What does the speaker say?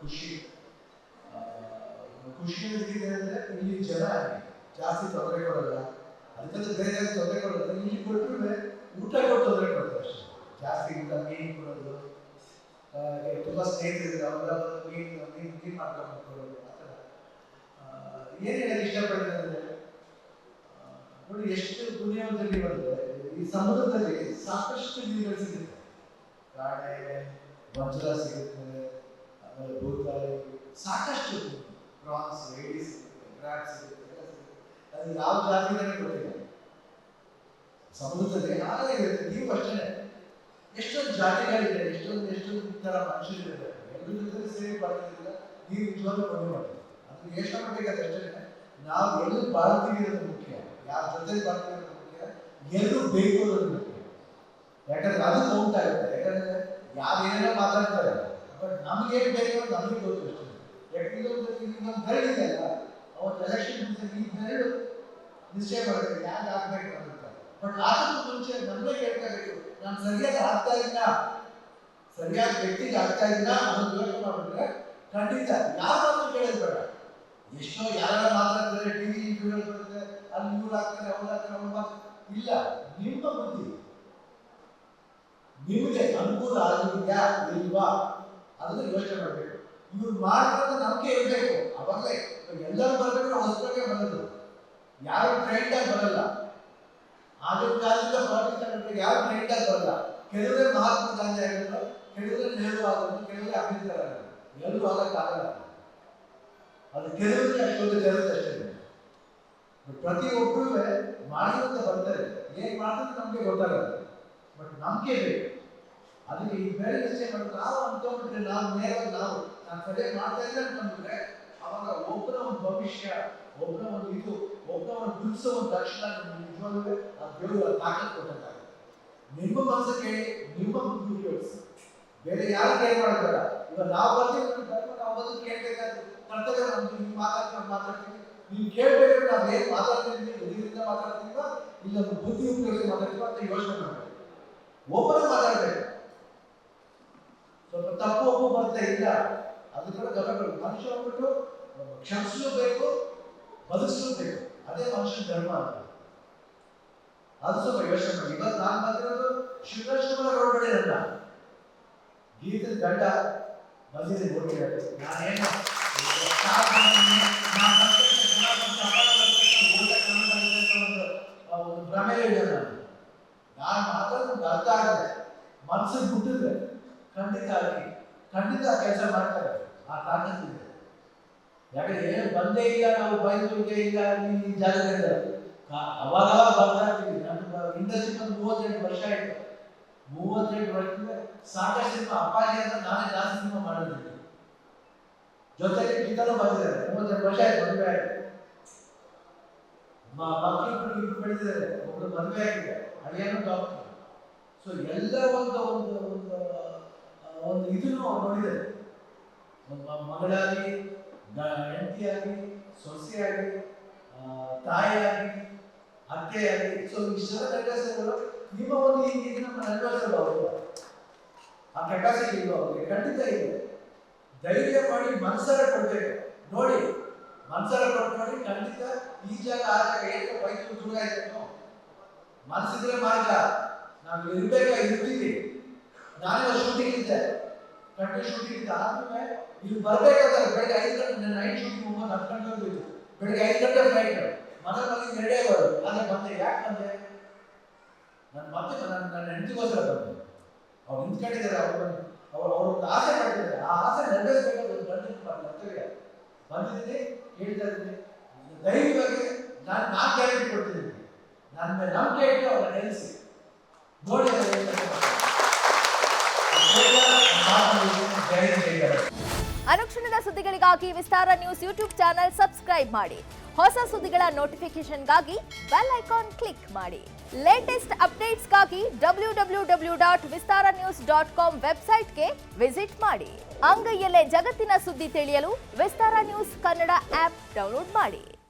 ಖುಷಿ ಖುಷಿಯಾಗಿದೆ ಅಂದರೆ ಇಲ್ಲಿ ಜನ ಜಾಸ್ತಿ ತೊಂದರೆ ಕೊಡಲ್ಲ, ಅದಕ್ಕಿಂತ ಬೇರೆ ತೊಂದರೆ ಕೊಡಲ್ಲ. ಇಲ್ಲಿ ಕೊಟ್ಟರೆ ಊಟ ಕೊಟ್ಟು ತೊಂದರೆ ಕೊಡ್ತಾರೆ ಅಷ್ಟೇ. ಜಾಸ್ತಿ ಊಟ ಮೀನು ಕೊಡೋದು, ತುಂಬ ಸ್ನೇಹಿತರಿದ್ದಾರೆ ಅವರ ಮೀನು ಮಾಡ್ಕೊಂಡು ಕೊಡೋದು, ಆ ಥರ. ಏನು ಹೇಳಕ್ಕೆ ಇಷ್ಟಪಡ್ತೀನಿ ಅಂದರೆ, ನೋಡಿ ಎಷ್ಟು ದುನಿಯಾದಲ್ಲಿ ಬಂದರೆ ಈ ಸಮುದ್ರದಲ್ಲಿ ಸಾಕಷ್ಟು ಮೀನುಗಳು ಸಿಗುತ್ತೆ. ಕಾಡೆ, ವಜ್ರ ಸಿಗುತ್ತೆ, ಆಮೇಲೆ ಭೂತಾಯಿ, ಸಾಕಷ್ಟು ಪ್ರಾನ್ಸ್, ಏಡಿ ಸಿಗುತ್ತೆ, ಕ್ರ್ಯಾಬ್ ಸಿಗುತ್ತೆ, ಎಲ್ಲ ಸಿಗುತ್ತೆ. ಅದು ಯಾವ ಜಾತಿಗಳೇ ಗೊತ್ತಿಲ್ಲ. ಸಮುದ್ರದಲ್ಲಿ ಹಾಗೆ ಇರುತ್ತೆ. ನೀವು ಅಷ್ಟೇ ಎಷ್ಟೊಂದು ಜಾತಿಗಳಿದೆ, ಎಷ್ಟೊಂದು ಥರ ಮನುಷ್ಯರಿದ್ದಾರೆ. ಎಲ್ಲರ ಜೊತೆ ಸೇರಿ ಬಾಳ್ತಿಲ್ಲ, ನೀವು ನಿಜವಾಗ್ಲೂ ಕಮ್ಮಿ ಮಾಡ್ತೀವಿ. ಅದು ಎಷ್ಟು ಮಟ್ಟಿಗೆ ಅದು ಅಷ್ಟೇ. ನಾವು ಎಲ್ಲೂ ಬಾಳ್ತೀವಿ ಅನ್ನೋದು ಮುಖ್ಯ, ಯಾರ ಜೊತೆ ಬಾಳ್ತೀವಿ ಅನ್ನೋದು ಮುಖ್ಯ, ಎಲ್ಲರೂ ಬೇಕು ಅನ್ನೋದು ಮುಖ್ಯ. ಯಾಕಂದ್ರೆ ಅದು ಕೌಂಟ್ ಆಗುತ್ತೆ. ಯಾಕಂದ್ರೆ ಯಾರು ಏನೇನೋ ಮಾತಾಡ್ತಾರೆ, ಬಟ್ ನಮ್ಗೆ ಏನು ಬೇಕು ಅಂತ ನಮಗೆ ಗೊತ್ತು ಅಷ್ಟೇ. ಯಾಕಂದ್ರೆ ನಮ್ಮ ಬೆರಳಿದೆ ಅಲ್ಲ, ಅವತ್ತು ಎಲೆಕ್ಷನ್ ಈ ಬೆರಳು ನಿಶ್ಚಯ ಮಾಡ್ತಾರೆ ಯಾರು ಆಗ್ಬೇಕು ಅಂತ. ಬಟ್ ಅದಕ್ಕೂ ಮುಂಚೆ ನಮ್ಮೇ ಕೇಳ್ಕೋಬೇಕು, ನಾನು ಸರಿಯಾಗಿ ಆಗ್ತಾ ಇಲ್ಲ, ಸರಿಯಾದ ವ್ಯಕ್ತಿಗೆ ಆಗ್ತಾ ಇಲ್ಲ ಅನ್ನೋದು ಯೋಚನೆ ಮಾಡಿದ್ರೆ ಖಂಡಿತ ಯಾರು ಕೇಳೋದು ಬೇಡ. ಎಷ್ಟೋ ಯಾರ ಮಾತಾಡ್ತಾರೆ, ಟಿವಿ ವಿಡಿಯೋ ಬರುತ್ತೆ, ಅಲ್ಲಿ ಇವ್ರು ಆಗ್ತಾರೆ, ಅವ್ರು ಆಗ್ತಾರೆ, ಅವ್ರು ಮಾತಾಡ್ತಾರೆ. ಇಲ್ಲ, ನಿಮ್ಮ ಬುದ್ಧಿ ನಿಮಗೆ ಅನುಕೂಲ ಆಗಿದೆಯಾ ಇಲ್ವಾ ಅದನ್ನು ಯೋಚನೆ ಮಾಡಬೇಕು. ಇವ್ರು ಮಾಡಿದ್ರೆ ನಮ್ಗೆ ಇರಬೇಕು. ಅವಾಗಲೇ ಎಲ್ಲರೂ ಬರಬೇಕು, ಹೊಸದಾಗೆ ಬರೋದು, ಯಾರು ಟ್ರೈಂಡ್ ಆಗಿ ಬರಲ್ಲ. ಆಗಿನ ಕಾಲದಿಂದ ಪಾಕಿಸ್ತಾನ ಯಾರು ಟ್ರೈಂಡ್ ಆಗಿ ಬರಲ್ಲ. ಕೆಲವರೇ ಮಹಾತ್ಮ ಗಾಂಧಿ ಆಗಿದ್ರು, ಕೆಲವರೇ ನೆಹರು ಆಗೋದು, ಕೆಲವರೇ ಅಂಬೇಡ್ಕರ್ ಆಗೋದು, ಎಲ್ಲರೂ ಆಗಕ್ಕಾಗಲ್ಲ. ಅದು ಕೆಲವರಿಗೆ ಅಷ್ಟೊಂದು ಜರುತ್ತೆ ಅಷ್ಟೇ. ಪ್ರತಿಯೊಬ್ಬರೂ ಮಾಡಿದಂತ ಬರ್ತಾರೆ, ಏನ್ ಮಾಡಿದ್ರೆ ನಮ್ಗೆ ಗೊತ್ತಾಗಲ್ಲ. ಬಟ್ ನಂಬಿಕೆ ಬೇಕು. ಅದಕ್ಕೆ ಈ ಬೇರೆ ನಿಶ್ಚಯ ಮಾಡಿ ನಾವು ಅನ್ಕೊಂಡ್ಬಿಟ್ರೆ, ನಾವು ನೇರವಾಗಿ ನಾನು ಸರಿಯಾಗಿ ಮಾಡ್ತಾ ಇಲ್ಲ ಅನ್ಕೊಂಡ್ಬಿಟ್ರೆ, ಅವಾಗ ಒಬ್ಬರ ಒಂದು ಭವಿಷ್ಯ, ಒಬ್ಬರ ಒಂದು ಇದು, ಒಬ್ಬರ ಒಂದು ಗುರುಸೋ ಒಂದು ದರ್ಶನ ನಿಜವಾಗ್ಲೂ ಆ ದೇವರು ತಾಕತ್ ಕೊಟ್ಟಾಗುತ್ತೆ. ನಿಮ್ಮ ಮನಸ್ಸು ಕೇಳಿ, ನಿಮ್ಮ ಬುದ್ಧಿ ಉಪಯೋಗಿಸಿ, ಬೇರೆ ಯಾರು ಕೇಳಿ ಮಾಡಬೇಡ. ಇವಾಗ ನಾವು ಬರ್ತೀವಿ, ನಾವು ಬಂದು ಕೇಳ್ಬೇಕಾದ್ರೆ ಕರ್ತವ್ಯ ನಮ್ದು. ನೀವು ಮಾತಾಡ್ತೀವಿ, ನೀವು ಕೇಳ್ಬೇಕಾದ್ರೆ ನಾವು ಏನು ಮಾತಾಡ್ತಿದ್ದೀವಿ, ಎದುರಿಂದ ಮಾತಾಡ್ತೀವ ಇಲ್ಲ ಬುದ್ಧಿ ಉಪಯೋಗಿಸಿ ಮಾತಾಡ್ತೀವ ಅಂತ ಯೋಚನೆ ಮಾಡಬೇಕು. ಒಬ್ಬರೇ ಮಾತಾಡ್ಬೇಕು. ಸ್ವಲ್ಪ ತಪ್ಪು ಒಪ್ಪು ಬರ್ತಾ ಇಲ್ಲ, ಅದು ಕೂಡ ಗಮನಗಳು. ಮನುಷ್ಯ ಹೋಗ್ಬಿಟ್ಟು ಕ್ಷಮಿಸಲೂ ಬೇಕು, ಬದುಕಿಸಲೂ ಬೇಕು. ಅದೇ ಮನುಷ್ಯನ ಧರ್ಮ ಅಂತ. ಅದು ಸ್ವಲ್ಪ ಯೋಚನೆ ಮಾಡಿ. ಇವತ್ತು ನಾನು ಬಂದಿರೋದು ಶಿವರಾಜ್ಕುಮಾರ್ ರೋಡ್ಗಡೆ ಅಲ್ಲ, ಗೀತದ ಗಂಡ ಬಂದಿದೆ ನೋಡಿದ್ದಾರೆ. ನಾನೇನು ಒಂದು ಭ್ರಮೆ ಇದೆ. ನಾನು ಮಾತಾಡೋದು ಅರ್ಥ ಆಗಿದೆ, ಮನಸ್ಸಿಗೆ ಬಿಟ್ಟಿದ್ರೆ ಖಂಡಿತ ಕೆಲಸ ಮಾಡ್ತಾರೆ. ಆ ತಾಕತ್ತಿದೆ. ಯಾಕಂದ್ರೆ ಏನು ಬಂದೇ ಇಲ್ಲ, ನಾವು ಬೈದೂರಿಗೆ ಇಲ್ಲ ಈ ಜಾಗದಲ್ಲಿ ಅವಾಗ ಬರ್ತಾ ಇದ್ದೀವಿ. ನಮ್ಮ ಇಂಡಸ್ಟ್ರಿ ಬಂದು 38 ವರ್ಷ ಆಯ್ತು. 38 ವರ್ಷದಿಂದ ಸಾಕಷ್ಟು ಸಿನಿಮಾ, ಅಪ್ಪಾಜಿ ಅಂತ ನಾನೇ ಜಾಸ್ತಿ ಸಿನಿಮಾ ಮಾಡಿದ್ದೀನಿ. ಜೊತೆಗೆ ಗೀತನೂ ಬಂದಿದ್ದಾರೆ. 38 ವರ್ಷ ಆಯ್ತು ಮದುವೆ ಆಯ್ತು. ಮಕ್ಕಳು ಬೆಳೆದಿದ್ದಾರೆ, ಒಬ್ರು ಮದುವೆ ಆಗಿದೆ, ಅಳಿಯನು ಡಾಕ್ಟರ್. ಸೊ ಎಲ್ಲ ಒಂದು ಇದನ್ನು ನೋಡಿದ್ದಾರೆ. ಮಗಳಾಗಿ, ಹೆಂಡತಿಯಾಗಿ, ಸೊಸೆಯಾಗಿ, ತಾಯಿಯಾಗಿ, ಅತ್ತೆಯಾಗಿ. ಸೊ ಇಷ್ಟೆಲ್ಲ ಕೆಪಾಸಿಟಿಗಳು ನಿಮ್ಮ ಒಂದು ಈಗ ನಮ್ಮ ಅನ್ವಯಿಸಬಹುದು. ಆ ಕೆಪಾಸಿಟಿ ಇಲ್ಲ ಅವ್ರಿಗೆ, ಖಂಡಿತ ಇದೆ. ಧೈರ್ಯ ಮಾಡಿ ಮನಸ್ಸಾರ ಕೊಡ್ಬೇಕು. ನೋಡಿ, ಮನಸ್ಸಾರ ಕೊಟ್ಟು ನೋಡಿ, ಖಂಡಿತ ಈ ಜಾಗ ಆ ಜಾಗ ಏನು ವೈದ್ಯರು ದೂರ ಆಯ್ತು. ಮನಸ್ಸಿದ್ರೆ ಮಾರ್ಗ. ನಾವು ಇರ್ತೀವಿ. ನಾನೇ ಶೂಟಿಂಗ್ ಇದ್ದೆ, ಕಂಟಿನ್ಯೂ ಶೂಟಿಂಗ್ ಇದ್ದೆ. ಆದ್ಮೇಲೆ ಇಲ್ಲಿ ಬರ್ಬೇಕಾದ್ರೆ ಬೆಳಗ್ಗೆ 5 ಗಂಟೆ ನೈಟ್ ಶೂಟಿಂಗ್ 10 ಗಂಟೆ ಹೋಗಿದ್ದು. ಬೆಳಗ್ಗೆ 5 ಗಂಟೆ ಫ್ಲೈಟ್, ಮನೆ ಮನೆಗೆ 2 ಬರೋದು. ಅದೇ ಬಂದೆ. ಯಾಕೆ ಬಂದೆ? ನನ್ನ ಹೆಂಡತಿಗೋಸ್ಕರ ಬಂದೆ. ಅವ್ರು ನಿಂತ್ಕೊಂಡಿದ್ದಾರೆ, ಅವ್ರು ಒಂದು ಆಸೆ ಮಾಡ್ತಿದ್ದಾರೆ. ಆ ಆಸೆ ನೆರವೇರಿಸಬೇಕು, ಕರ್ತವ್ಯ. ಬಂದಿದ್ದೀನಿ, ಹೇಳ್ತಾ ಇದ್ದೀನಿ, ಧೈರ್ಯವಾಗಿ ನಾನು ಗ್ಯಾರಂಟಿ ಕೊಡ್ತಿದ್ದೀನಿ. ನನ್ನ ಮೇಲೆ ನಂಬಿಕೆ ಇಟ್ಟು ಅವ್ರನ್ನ ನೆಲೆಸಿ ನೋಡಿ. ಅನುಕ್ಷಣದ ಸುದ್ದಿಗಳಿಗಾಗಿ ವಿಸ್ತಾರ ನ್ಯೂಸ್ ಯೂಟ್ಯೂಬ್ ಚಾನೆಲ್ ಸಬ್ಸ್ಕ್ರೈಬ್ ಮಾಡಿ. ಹೊಸ ಸುದ್ದಿಗಳ ನೋಟಿಫಿಕೇಶನ್ಗಾಗಿ ಬೆಲ್ ಐಕಾನ್ ಕ್ಲಿಕ್ ಮಾಡಿ. ಲೇಟೆಸ್ಟ್ ಅಪ್ಡೇಟ್ಸ್ಗಾಗಿ www.vistaranews.com ವೆಬ್ಸೈಟ್ಗೆ ವಿಸಿಟ್ ಮಾಡಿ. ಅಂಗೈಯಲ್ಲೇ ಜಗತ್ತಿನ ಸುದ್ದಿ ತಿಳಿಯಲು ವಿಸ್ತಾರ ನ್ಯೂಸ್ ಕನ್ನಡ ಆಪ್ ಡೌನ್ಲೋಡ್ ಮಾಡಿ.